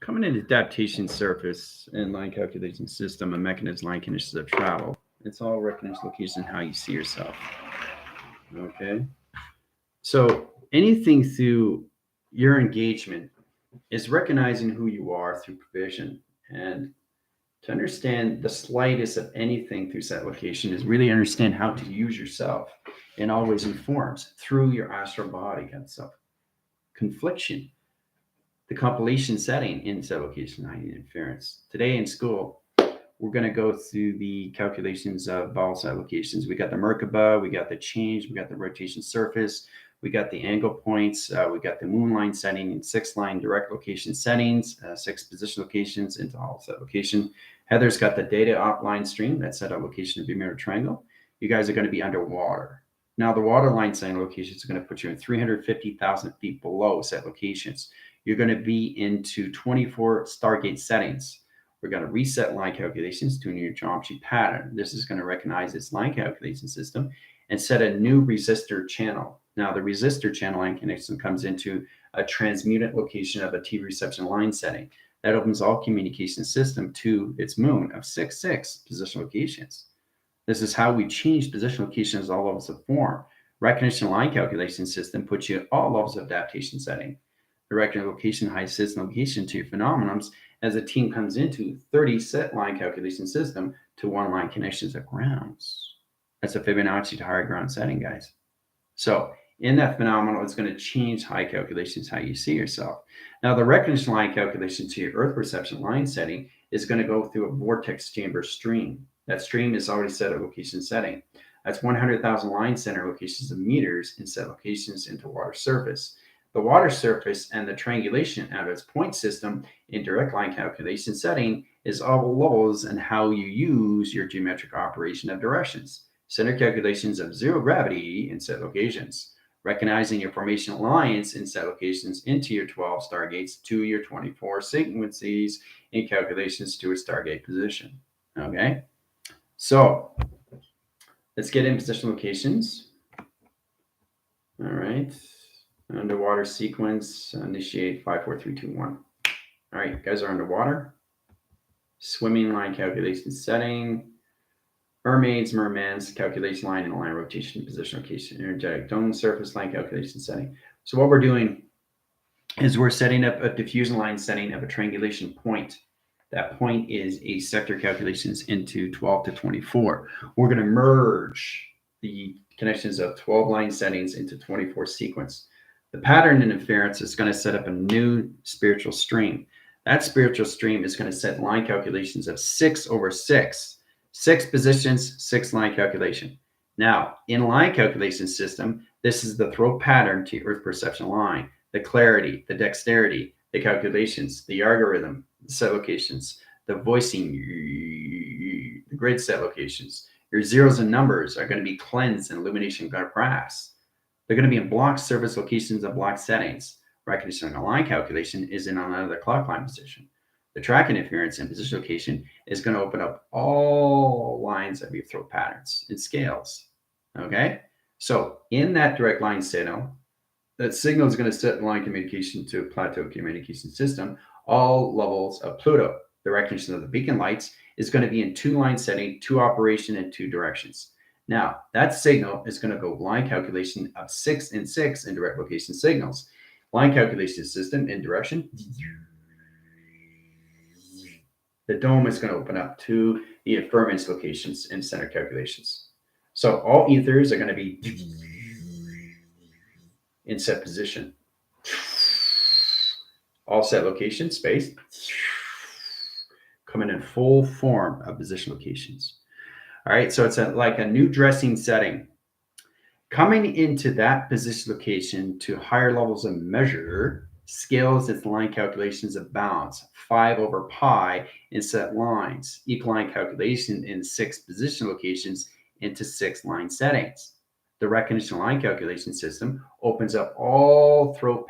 Coming into adaptation surface and line calculation system and mechanism line conditions of travel. It's all recognition location how you see yourself. Okay. So anything through your engagement is recognizing who you are through provision. And to understand the slightest of anything through set location is really understand how to use yourself in all ways and forms through your astral body and self confliction. The compilation setting in set location hiding inference. Today in school, we're going to go through the calculations of all set locations. We got the Merkaba, we got the change, we got the rotation surface, we got the angle points, we got the moon line setting and 6 line direct location settings, 6 position locations into all set location. Heather's got the data offline stream that set up location of your mirror triangle. You guys are going to be underwater. Now the water line setting locations are going to put you in 350,000 feet below set locations. You're going to be into 24 Stargate settings. We're going to reset line calculations to a new geometry pattern. This is going to recognize its line calculation system and set a new resistor channel. Now, the resistor channel line connection comes into a transmutant location of a T reception line setting. That opens all communication system to its moon of 6 position locations. This is how we change position locations all levels of form. Recognition line calculation system puts you at all levels of adaptation setting. The recognition location high system location to your phenomenons as a team comes into 30 set line calculation system to 1 line connections of grounds. That's a Fibonacci to higher ground setting, guys. So in that phenomenon, it's going to change high calculations, how you see yourself. Now, the recognition line calculation to your earth perception line setting is going to go through a vortex chamber stream. That stream is already set at location setting. That's 100,000 line center locations of meters in set locations into water surface. The water surface and the triangulation of its point system in direct line calculation setting is all levels and how you use your geometric operation of directions. Center calculations of zero gravity in set locations. Recognizing your formation alliance in set locations into your 12 stargates to your 24 sequences in calculations to a stargate position. Okay, so let's get in position locations. All right. Underwater sequence, initiate 5, 4, 3, 2, 1. All right, you guys are underwater. Swimming line calculation setting. Mermaids, mermans, calculation line and line rotation, position location, energetic dome surface line calculation setting. So what we're doing is we're setting up a diffusion line setting of a triangulation point. That point is a sector calculations into 12 to 24. We're going to merge the connections of 12 line settings into 24 sequence. The pattern in inference is going to set up a new spiritual stream. That spiritual stream is going to set line calculations of 6 over 6. 6 positions, 6 line calculation. Now, in line calculation system, this is the throw pattern to earth perception line, the clarity, the dexterity, the calculations, the algorithm, the set locations, the voicing, the grid set locations. Your zeros and numbers are going to be cleansed and illumination brass. They're going to be in block surface locations and block settings. Recognition of line calculation is in another clock line position. The track interference and position location is going to open up all lines of your throw patterns and scales. Okay, so in that direct line signal, that signal is going to set line communication to a plateau communication system, all levels of Pluto. The recognition of the beacon lights is going to be in 2 line setting, 2 operation, and 2 directions. Now, that signal is going to go line calculation of 6 and 6 in direct location signals. Line calculation system in direction. The dome is going to open up to the affirmance locations in center calculations. So all ethers are going to be in set position. All set location space coming in full form of position locations. All right, so it's like a new dressing setting. Coming into that position location to higher levels of measure scales its line calculations of bounds, 5 over pi in set lines, equal line calculation in 6 position locations into 6 line settings. The recognition line calculation system opens up all throw